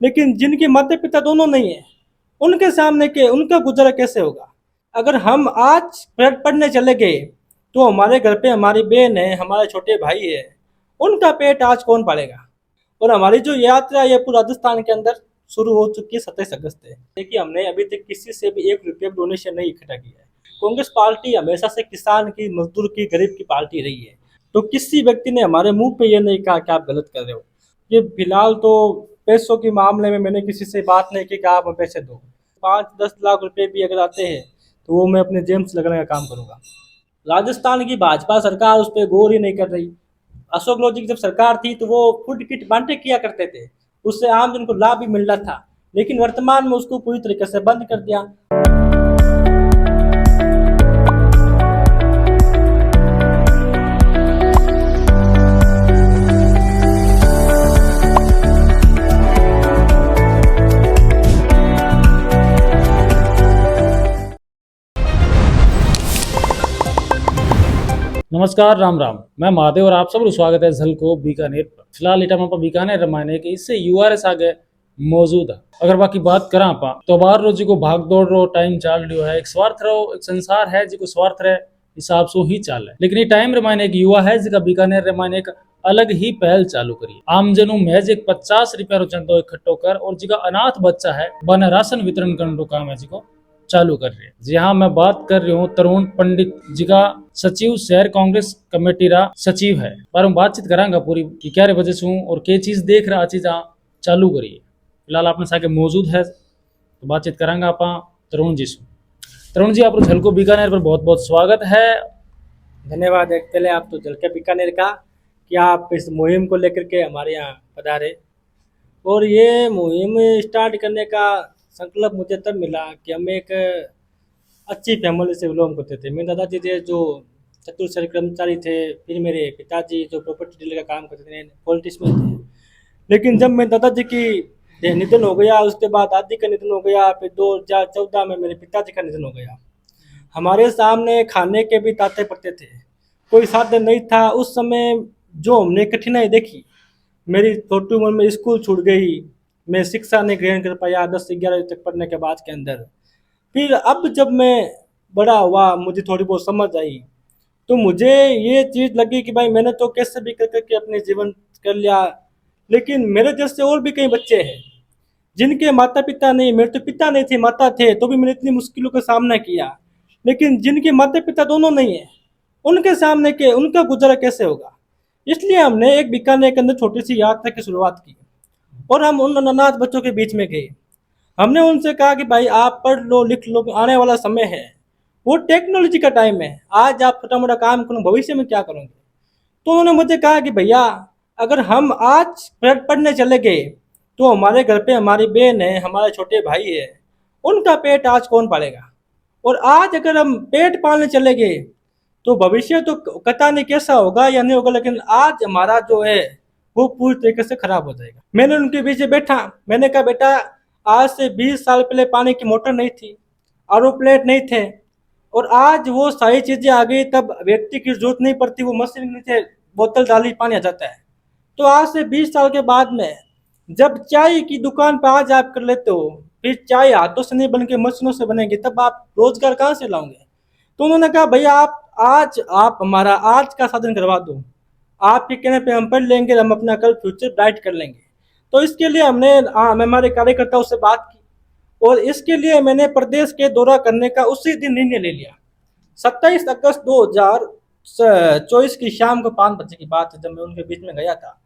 लेकिन जिनके माता पिता दोनों नहीं है, उनके सामने के उनका गुजारा कैसे होगा? अगर हम आज पढ़ने चले गए तो हमारे घर पे हमारी बहन है, हमारे छोटे भाई है, उनका पेट आज कौन पालेगा? और हमारी जो यात्रा है पूरा राजस्थान के अंदर शुरू हो चुकी है 27 अगस्त से। देखिए, हमने अभी तक किसी से भी 1 रुपया डोनेशन नहीं इकट्ठा किया है। कांग्रेस पार्टी हमेशा से किसान की, मजदूर की, गरीब की पार्टी रही है। तो किसी व्यक्ति ने हमारे मुंह पे ये नहीं कहा कि आप गलत कर रहे हो। ये फिलहाल तो पैसों के मामले में मैंने किसी से बात नहीं की कि आप हमें पैसे दो। 5-10 लाख रुपए भी अगर आते हैं तो वो मैं अपने जेब से लगाने का काम करूंगा। राजस्थान की भाजपा सरकार उस पर गौर ही नहीं कर रही। अशोक गहलोत जी की जब सरकार थी तो वो फूड किट बांटे किया करते थे, उससे आम जन को लाभ भी मिल रहा था। लेकिन वर्तमान में उसको पूरी तरीके से बंद कर दिया। नमस्कार, राम राम। मैं महादेव और आप सबको स्वागत है झलको बीकानेर पर। फिलहाल इटा आप बीकानेर रमाने के इससे यूआरएस आगे मौजूद है। अगर बाकी बात करा आप तो बार रोज को भाग दौड़ रो टाइम चाल रही है, एक स्वार्थ रो एक संसार है जिको स्वार्थ रहे हिसाब से ही चाल है। लेकिन ये टाइम रमाने एक युवा है जिका बीकानेर रमाने एक अलग ही पहल चालू करी। आमजनों महज एक 50 रुपया चंदो इकट्ठो कर और जिका अनाथ बच्चा है बन राशन वितरण करने का काम है जिको चालू कर रहे हैं। जी हाँ, मैं बात कर रही हूँ तरुण पंडित जी का, सचिव शहर कांग्रेस कमेटी रा सचिव है। पर हम बातचीत करांगा पूरी कि क्या वजह से हूँ और के चीज देख रहा चीज चालू करिए। फिलहाल अपने साथ मौजूद है तो बातचीत करांगा आप तरुण जी से। तरुण जी, आप झलको बीकानेर पर बहुत बहुत स्वागत है। धन्यवाद। एक पहले आप तो झलके बीकानेर का कि आप इस मुहिम को लेकर के हमारे यहाँ पधारे। और ये मुहिम स्टार्ट करने का संकल्प मुझे तब मिला कि हम एक अच्छी फैमिली से बिलोंग करते थे। मेरे दादाजी थे जो चतुर कर्मचारी थे, फिर मेरे पिताजी जो प्रॉपर्टी डीलर का काम करते थे, पॉलिटिक्स में थे। लेकिन जब मेरे दादाजी की निधन हो गया, उसके बाद दादी का निधन हो गया, फिर 2014 में मेरे पिताजी का निधन हो गया। हमारे सामने खाने के भी ताते पड़ते थे, कोई साधन नहीं था। उस समय जो हमने कठिनाई देखी, मेरी छोटी उम्र में स्कूल छूट गई, मैं शिक्षा नहीं ग्रहण कर पाया 10 से 11 तक पढ़ने के बाद के अंदर। फिर अब जब मैं बड़ा हुआ, मुझे थोड़ी बहुत समझ आई, तो मुझे ये चीज़ लगी कि भाई मैंने तो कैसे भी कर करके अपने जीवन कर लिया। लेकिन मेरे जैसे और भी कई बच्चे हैं जिनके माता पिता नहीं, मेरे तो पिता नहीं थे, माता थे, तो भी मैंने इतनी मुश्किलों का सामना किया। लेकिन जिनके माता पिता दोनों नहीं है, उनके सामने के उनका गुजारा कैसे होगा? इसलिए हमने एक बीकानेर के अंदर छोटी सी यात्रा की शुरुआत की और हम उन अनाथ बच्चों के बीच में गए। हमने उनसे कहा कि भाई आप पढ़ लो, लिख लो, आने वाला समय है, वो टेक्नोलॉजी का टाइम है, आज आप छोटा मोटा काम करो, भविष्य में क्या करोगे? तो उन्होंने मुझे कहा कि भैया, अगर हम आज पढ़ने चले गए तो हमारे घर पे हमारी बहन है, हमारे छोटे भाई है, उनका पेट आज कौन पालेगा? और आज अगर हम पेट पालने चले गए तो भविष्य तो पता नहीं कैसा होगा या नहीं होगा, लेकिन आज हमारा जो है वो पूरी तरीके से खराब हो जाएगा। मैंने उनके पीछे बैठा, मैंने कहा बेटा, आज से 20 साल पहले पानी की मोटर नहीं थी, आरओ प्लेट नहीं थे, और आज वो सारी चीजें आ गई, तब व्यक्ति की जरूरत नहीं पड़ती, वो मशीन नीचे बोतल डाली पानी आ जाता है। तो आज से 20 साल के बाद में जब चाय की दुकान पर आज आप कर लेते हो, फिर चाय हाथों से नहीं बन के मशीनों से बनेगी, तब आप रोजगार कहाँ से लाओगे? तो उन्होंने कहा भैया, आप हमारा आज का साधन करवा दो, आपके कहने पे हम पढ़ लेंगे, हम अपना कल फ्यूचर ब्राइट कर लेंगे। तो इसके लिए हमने हमारे कार्यकर्ताओं से बात की और इसके लिए मैंने प्रदेश के दौरा करने का उसी दिन निर्णय ले लिया। 27 अगस्त 2024 की शाम को 5 बजे की बात है, जब मैं उनके बीच में गया था।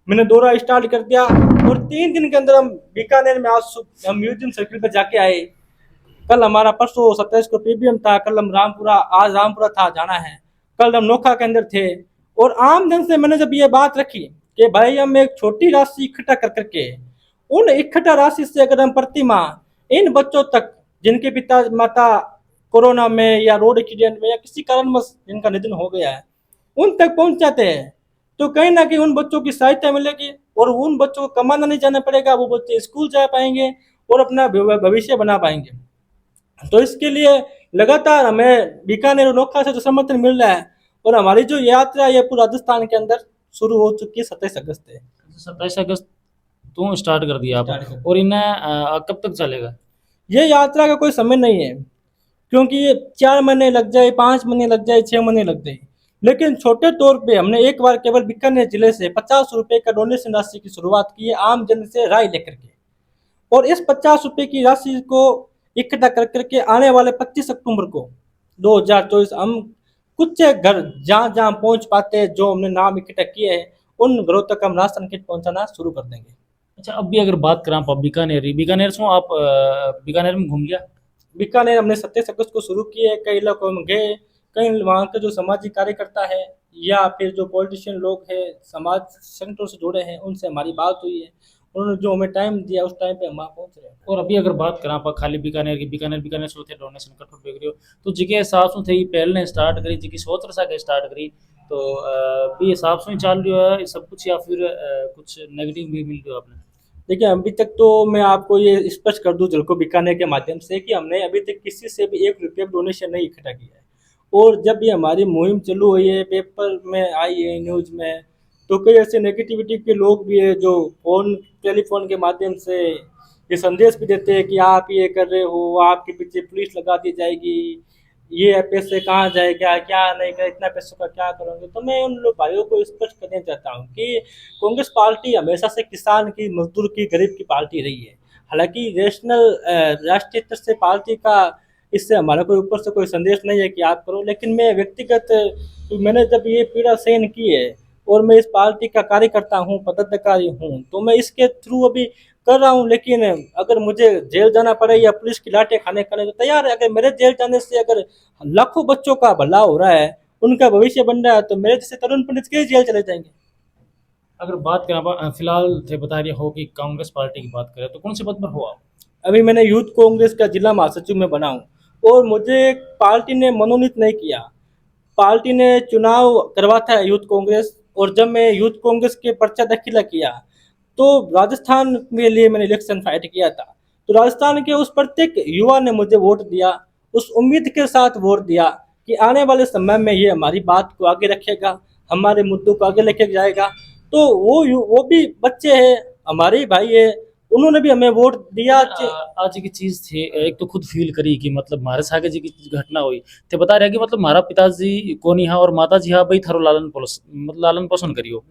मैंने दौरा स्टार्ट कर दिया और 3 दिन के अंदर हम बीकानेर में आज हम म्यूजियम सर्किल पे जाके आए। कल हमारा परसों 27 को पीबीएम था, कल हम रामपुरा, आज रामपुरा था जाना है, कल हम नोखा के अंदर थे। और आम जन से मैंने जब ये बात रखी कि भाई हम एक छोटी राशि इकट्ठा कर करके, उन इकट्ठा राशि से अगर हम प्रति माह इन बच्चों तक जिनके पिता माता कोरोना में या रोड एक्सीडेंट में या किसी कारणवश जिनका निधन हो गया है उन तक पहुंच जाते हैं, तो कहीं ना कहीं उन बच्चों की सहायता मिलेगी और उन बच्चों को कमाना नहीं जाना पड़ेगा, वो बच्चे स्कूल जा पाएंगे और अपना भविष्य बना पाएंगे। तो इसके लिए लगातार हमें बीकानेर और नोखा से जो समर्थन मिल रहा है, और हमारी जो यात्रा है पूरा राजस्थान के अंदर शुरू हो चुकी है 27 अगस्त से। 27 अगस्त तो स्टार्ट कर दिया स्टार्ट आप। कर और इन्हें कब तक चलेगा? ये यात्रा का कोई समय नहीं है, क्योंकि ये 4 महीने लग जाए, 5 महीने लग जाए, 6 महीने लग जाए, लेकिन छोटे तौर पे हमने एक बार केवल बीकानेर जिले से 50 रुपए का डोनेशन राशि की शुरुआत की है, आम जन से राय लेकर के। और इस 50 रुपए की राशि को इकट्ठा कर करके आने वाले 25 अक्टूबर को 2024 हम कुछ घर जहाँ जहाँ पहुँच पाते हैं, जो हमने नाम इकट्ठा किए हैं, उन घरों तक हम राशन किट पहुँचाना शुरू कर देंगे। अच्छा, अब भी अगर बात करें आप बीकानेर से आप बीकानेर में घूम लिया? बीकानेर हमने 27 अगस्त को शुरू किए, कई लोग हम गए, कई वहाँ के जो सामाजिक कार्यकर्ता है या फिर जो पॉलिटिशियन लोग हैं, समाज संगठनों से जुड़े हैं, उनसे हमारी बात हुई है, उन्होंने जो हमें टाइम दिया उस टाइम पे हम वहाँ पहुँच रहे हैं। और अभी अगर बात करें आप खाली बीकानेर की, बीकानेर से थे डोनेशन कठोर बेच रही हो, तो जिके हिसाब से थे पहले स्टार्ट करी, जिकी सोच रसा के स्टार्ट करी, तो भी हिसाब से ही चल रही है सब कुछ, या फिर कुछ नेगेटिव भी मिल रही हो आपने? देखिए, अभी तक तो मैं आपको ये स्पष्ट कर दूं जलको बीकानेर के माध्यम से कि हमने अभी तक किसी से भी 1 रुपया डोनेशन नहीं इकट्ठा किया है। और जब ये हमारी मुहिम चालू हुई है, पेपर में आई है, न्यूज़ में, तो कई ऐसे नेगेटिविटी के लोग भी है जो टेलीफोन के माध्यम से ये संदेश भी देते हैं कि आप ये कर रहे हो, आपके पीछे पुलिस लगा दी जाएगी, ये पैसे कहाँ जाएगा, क्या नहीं कर, इतना पैसों का क्या करोगे। तो मैं उन लोग भाइयों को स्पष्ट करना चाहता हूँ कि कांग्रेस पार्टी हमेशा से किसान की, मजदूर की, गरीब की पार्टी रही है। हालांकि राष्ट्रीय स्तर से पार्टी का इससे हमारा कोई ऊपर से कोई संदेश नहीं है कि आप करो, लेकिन मैं व्यक्तिगत, मैंने जब ये पीड़ा सहन की है और मैं इस पार्टी का कार्यकर्ता हूँ, पदाधिकारी हूँ, तो मैं इसके थ्रू अभी कर रहा हूँ। लेकिन अगर मुझे जेल जाना पड़े या पुलिस की लाठियां खाने खाने तो तैयार है। अगर मेरे जेल जाने से अगर लाखों बच्चों का भला हो रहा है, उनका भविष्य बन रहा है, तो मेरे जैसे तरुण पंडित के जेल चले जाएंगे। अगर बात करें आप, फिलहाल थे बता रहे हो कि कांग्रेस पार्टी की बात करें, तो कौन से पद पर हो आप? अभी मैंने यूथ कांग्रेस का जिला महासचिव में बना हूँ और मुझे पार्टी ने मनोनीत नहीं किया। पार्टी ने चुनाव करवाता है यूथ कांग्रेस, और जब मैं यूथ कांग्रेस के पर्चा दाखिला किया तो राजस्थान के लिए मैंने इलेक्शन फाइट किया था, तो राजस्थान के उस प्रत्येक युवा ने मुझे वोट दिया, उस उम्मीद के साथ वोट दिया कि आने वाले समय में ये हमारी बात को आगे रखेगा, हमारे मुद्दों को आगे लेके जाएगा। तो वो भी बच्चे हैं, हमारे ही भाई है, उन्होंने भी हमें वोट दिया। आज की चीज थी, एक तो खुद फील करी कि मतलब मारे सागे जी की घटना हुई, ते बता रहे कि मतलब मारा पिताजी कोनी हा और माता जी हा भाई थारो लालन पोषण करियो,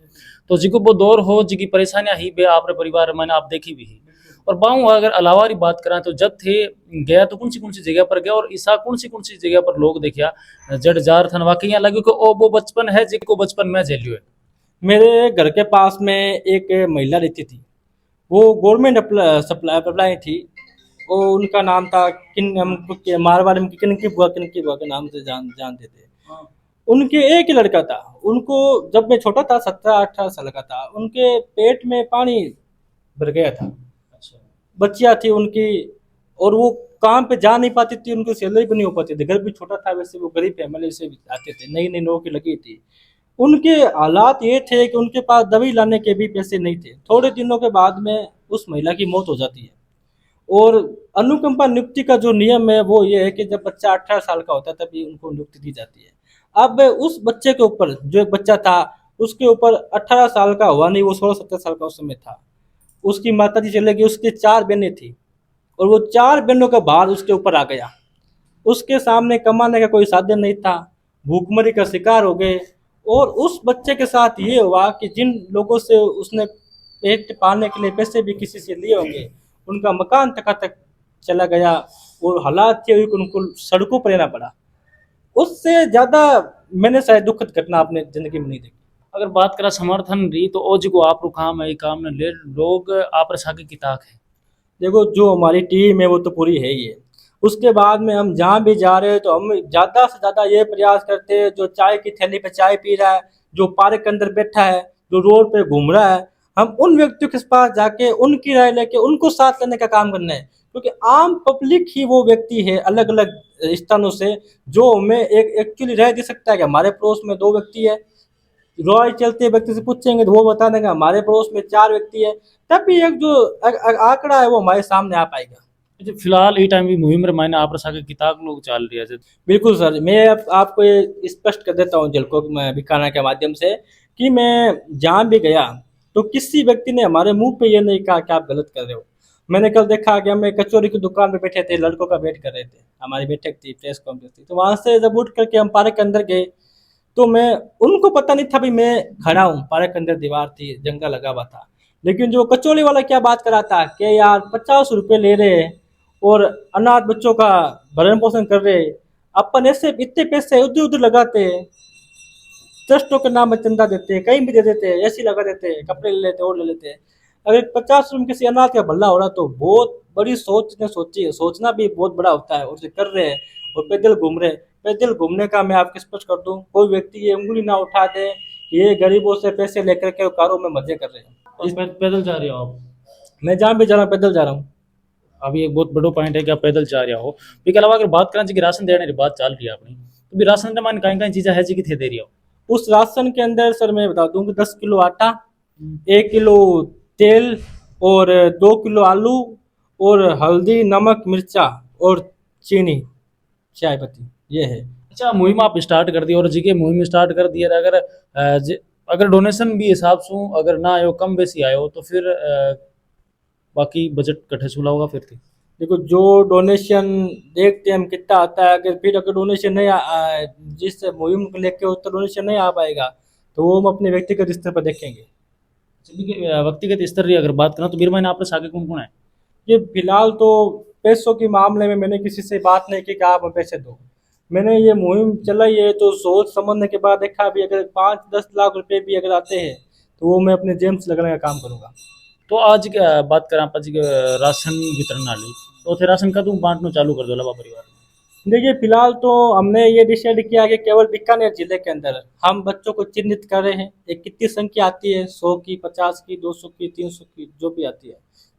तो जिको वो दौर हो, जिकी परेशानियां ही बे आपरे परिवार मैंने आप देखी भी ही। और बाऊ अगर अलावा की बात करें तो जब थे गया तो कौन सी जगह पर गया, और ईसा कौन सी जगह पर लोग देखा जड़ जार थन वाकई यहाँ लगे कि ओ वो बचपन है जिको बचपन में झेलियो है। मेरे घर के पास में एक महिला रहती थी, वो गवर्नमेंट सप्लाई थी, वो उनका नाम था मारवाड़ी में किनकी बुआ के नाम से जानते थे। उनके एक ही लड़का था, उनको जब मैं छोटा था, 17-18 साल का था, उनके पेट में पानी भर गया था। अच्छा। बच्चियाँ थी उनकी, और वो काम पे जा नहीं पाती थी, उनकी सैलरी भी नहीं हो पाती थी, घर भी छोटा था, वैसे वो गरीब फैमिली से आते थे, नई नई नौकरी लगी थी। उनके हालात ये थे कि उनके पास दवाई लाने के भी पैसे नहीं थे। थोड़े दिनों के बाद में उस महिला की मौत हो जाती है। और अनुकंपा नियुक्ति का जो नियम है वो ये है कि जब बच्चा 18 साल का होता है तभी उनको नियुक्ति दी जाती है। अब उस बच्चे के ऊपर, जो एक बच्चा था, उसके ऊपर 18 साल का हुआ नहीं, वो 16-17 साल का उस समय था। उसकी माता जी चले गई, उसकी 4 बहनें थी, और वो 4 बहनों का भार उसके ऊपर आ गया। उसके सामने कमाने का कोई साधन नहीं था, भूखमरी का शिकार हो गए। और उस बच्चे के साथ ये हुआ कि जिन लोगों से उसने पेट पालने के लिए पैसे भी किसी से लिए होंगे, उनका मकान तक चला गया, और हालात ये हुई कि उनको सड़कों पर रहना पड़ा। उससे ज़्यादा मैंने शायद दुखद घटना अपने ज़िंदगी में नहीं देखी। अगर बात करा समर्थन री, तो ओ जिको आप रो काम है, काम ने ले लोग आप सागे की ताक है। देखो, जो हमारी टीम है वो तो पूरी है ही है। उसके बाद में हम जहाँ भी जा रहे हैं तो हम ज़्यादा से ज़्यादा ये प्रयास करते हैं, जो चाय की थैली पे चाय पी रहा है, जो पार्क के अंदर बैठा है, जो रोड पे घूम रहा है, हम उन व्यक्तियों के पास जाके उनकी राय लेके उनको साथ लेने का काम करना है। क्योंकि आम पब्लिक ही वो व्यक्ति है अलग अलग स्थानों से, जो हमें एक एक्चुअली राय दे सकता है कि हमारे पड़ोस में 2 व्यक्ति है। रॉय चलते व्यक्ति से पूछेंगे तो वो बता देगा हमारे पड़ोस में 4 व्यक्ति है, तब भी एक जो आंकड़ा है वो हमारे सामने आ पाएगा। अच्छा, फिलहाल ये टाइम भी मुहिम रे मायने आप सागे किताब लोग चल रही है। बिल्कुल सर, मैं आपको ये स्पष्ट कर देता हूँ जलको बीकानेर के माध्यम से कि मैं जहाँ भी गया तो किसी व्यक्ति ने हमारे मुंह पे ये नहीं कहा कि आप गलत कर रहे हो। मैंने कल देखा कि हम एक कचौरी की दुकान पे बैठे थे, लड़कों का वेट कर रहे थे, हमारी बैठक थी, प्रेस कॉन्फ्रेंस थी, तो वहां से जब उठ करके हम पार्क के अंदर गए तो मैं, उनको पता नहीं था भी मैं खड़ा हूँ, पार्क के अंदर दीवार थी, जंगला लगा हुआ था। लेकिन जो कचौड़ी वाला क्या बात कर रहा था कि यार 50 रुपये ले रहे हैं और अनाथ बच्चों का भरण पोषण कर रहे हैं, अपन ऐसे इतने पैसे उधर उधर लगाते हैं, ट्रस्टों के नाम पर चंदा देते हैं, कहीं भी दे देते हैं, ऐसी लगा देते हैं, कपड़े ले लेते हैं और ले लेते हैं। अगर 50 रुपये किसी अनाथ का भला हो रहा तो बहुत बड़ी सोच ने सोची है, सोचना भी बहुत बड़ा होता है, और उसे कर रहे हैं। और पैदल घूम रहे, पैदल घूमने का मैं आपको स्पष्ट कर दूं, कोई व्यक्ति ये उंगली ना उठा दे, ये गरीबों से पैसे लेकर के कारों में मजे कर रहे हैं। और पैदल जा रहे हो आप? मैं जहाँ भी जा रहा हूँ पैदल जा रहा हूँ। अभी एक बहुत बड़ो पॉइंट है कि आप पैदल जा रहे हो। इसके अलावा अगर बात करें कि राशन देने की बात चल रही है अपनी, तो भी राशन के मान कहीं कहीं चीज़ें है जी कि थे दे रही हो। उस राशन के अंदर सर मैं बता दूं कि 10 किलो आटा, 1 किलो तेल और 2 किलो आलू और हल्दी नमक मिर्चा और चीनी चाय पत्ती, ये है। अच्छा, मुहिम आप स्टार्ट कर दी और जी के मुहिम स्टार्ट कर दी है। अगर अगर डोनेशन भी हिसाब से अगर ना आयो, कम बेसी आयो, तो फिर बाकी बजट कट्ठे चूला होगा फिर थी। देखो जो डोनेशन देखते हैं हम कितना आता है, अगर फिर अगर डोनेशन नहीं जिस मुहिम को लेके उतना डोनेशन नहीं आ पाएगा तो वो हम अपने व्यक्तिगत स्तर पर देखेंगे। व्यक्तिगत स्तर की अगर बात करें तो मेरे मायने आपने आगे कौन कौन है? ये फिलहाल तो पैसों के मामले में मैंने किसी से बात नहीं की कि आप हमें पैसे दो। मैंने ये मुहिम चलाई है तो सोच समझने के बाद देखा भी अगर 5-10 लाख रुपए भी अगर आते हैं तो वो मैं अपने जेब से लगाने का काम करूंगा। तो आज बात करें आप जी राशन वितरण वाली, तो थे राशन का तुम बांटना चालू कर दो लबा परिवार। देखिए फिलहाल तो हमने ये डिसाइड किया कि केवल बीकानेर जिले के अंदर हम बच्चों को चिन्हित कर रहे हैं। एक कितनी संख्या आती है, 100 की, 50 की, 200 की, 300 की, जो भी आती है,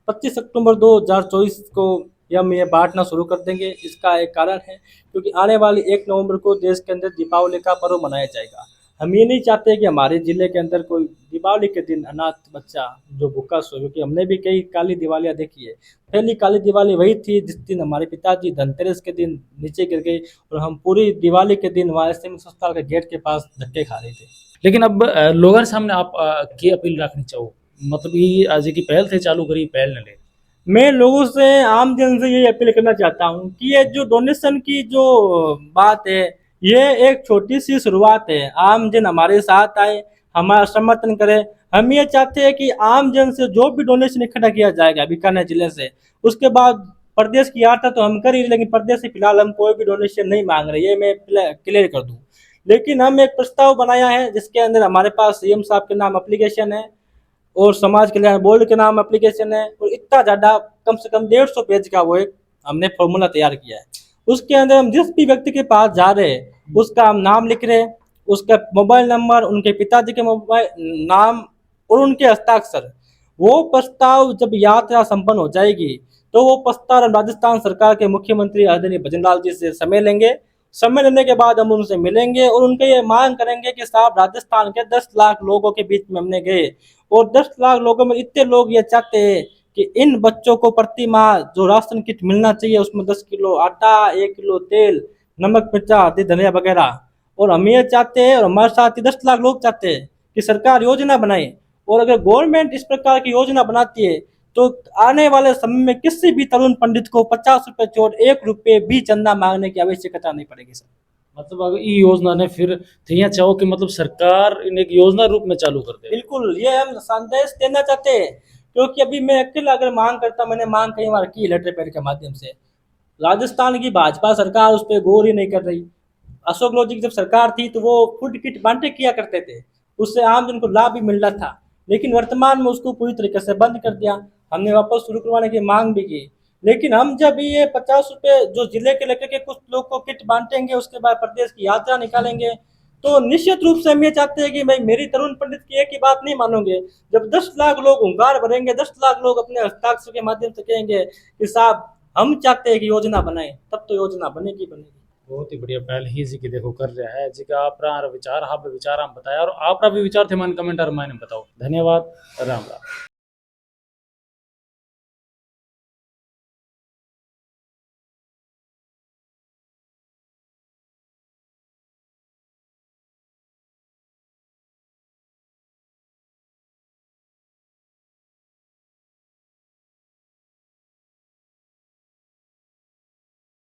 25 अक्टूबर 2024 को हम ये बांटना शुरू कर देंगे। इसका एक कारण है क्योंकि आने वाली 1 नवंबर को देश के अंदर दीपावली का पर्व मनाया जाएगा। हम ये नहीं चाहते कि हमारे जिले के अंदर कोई दीपावली के दिन अनाथ बच्चा जो भूखा सो, क्योंकि हमने भी कई काली दिवालियाँ देखी है। पहली काली दिवाली वही थी जिस दिन हमारे पिताजी धनतेरस के दिन नीचे गिर गए और हम पूरी दिवाली के दिन वहाँ एसएमएस अस्पताल के गेट के पास धक्के खा रहे थे। लेकिन अब लोगों के सामने आप की अपील रखनी चाहो, मतलब ये आज की पहल थे चालू करी पहल न ले। मैं लोगों से, आम जन से यही अपील करना चाहता हूँ कि ये जो डोनेशन की जो बात है, ये एक छोटी सी शुरुआत है। आम जन हमारे साथ आए, हमारा समर्थन करे। हम ये चाहते हैं कि आम जन से जो भी डोनेशन इकट्ठा किया जाएगा बीकानेर जिले से, उसके बाद प्रदेश की यात्रा तो हम कर ही, लेकिन प्रदेश से फिलहाल हम कोई भी डोनेशन नहीं मांग रहे, ये मैं क्लियर कर दूँ। लेकिन हम एक प्रस्ताव बनाया है जिसके अंदर हमारे पास सीएम साहब के नाम एप्लीकेशन है और समाज कल्याण बोर्ड के नाम एप्लीकेशन है, और इतना ज़्यादा कम से कम 150 पेज का वो एक हमने फॉर्मूला तैयार किया है। उसके अंदर हम जिस भी व्यक्ति के पास जा रहे हैं उसका हम नाम लिख रहे हैं, उसका मोबाइल नंबर, उनके पिताजी के मोबाइल नाम और उनके हस्ताक्षर। वो प्रस्ताव जब यात्रा संपन्न हो जाएगी तो वो प्रस्ताव हम राजस्थान सरकार के मुख्यमंत्री आदरणीय भजनलाल जी से समय लेंगे। समय लेने के बाद हम उनसे मिलेंगे और उनके ये मांग करेंगे कि साहब राजस्थान के 10 लाख लोगों के बीच में हमने गए और 10 लाख लोगों में इतने लोग ये चाहते हैं कि इन बच्चों को प्रति माह जो राशन किट मिलना चाहिए उसमें 10 किलो आटा, 1 किलो तेल, नमक मिर्चा आदि धनिया वगैरह, और हम ये चाहते हैं और हमारे साथ ही 10 लाख लोग चाहते हैं कि सरकार योजना बनाए। और अगर गवर्नमेंट इस प्रकार की योजना बनाती है तो आने वाले समय में किसी भी तरुण पंडित को 50 रुपए छोड़ 1 रुपए भी चंदा मांगने की आवश्यकता नहीं पड़ेगी सर। मतलब अगर ये योजना ने फिर थे यहाँ चाहो कि मतलब सरकार इन एक योजना रूप में चालू कर दे। बिल्कुल, ये हम संदेश देना चाहते हैं क्योंकि अभी मैं अकेला अगर मांग करता, मैंने मांग कई बार की लेटर पैड के माध्यम से, राजस्थान की भाजपा सरकार उस पर गौर ही नहीं कर रही। अशोक गहलोत जी की जब सरकार थी तो वो फूड किट बांटे किया करते थे, उससे आम जन को लाभ भी मिल रहा था, लेकिन वर्तमान में उसको पूरी तरीके से बंद कर दिया। हमने वापस शुरू करवाने की मांग भी की, लेकिन हम जब ये 50 रुपए जो जिले के लेकर के कुछ लोग को किट बांटेंगे, उसके बाद प्रदेश की यात्रा निकालेंगे, तो निश्चित रूप से हम ये चाहते हैं कि भाई मेरी तरुण पंडित की एक ही बात नहीं मानोगे। जब 10 लाख लोग हुंकार भरेंगे, 10 लाख लोग अपने हस्ताक्षर के माध्यम से कहेंगे कि साहब हम चाहते हैं कि योजना बनाए, तब तो योजना बनेगी बनेगी। बहुत ही बढ़िया पहल ही जी की देखो कर रहा है जी का आप विचार, आप विचार हम बताया और आप भी विचार थे मन कमेंट और मैंने बताओ। धन्यवाद, राम राम।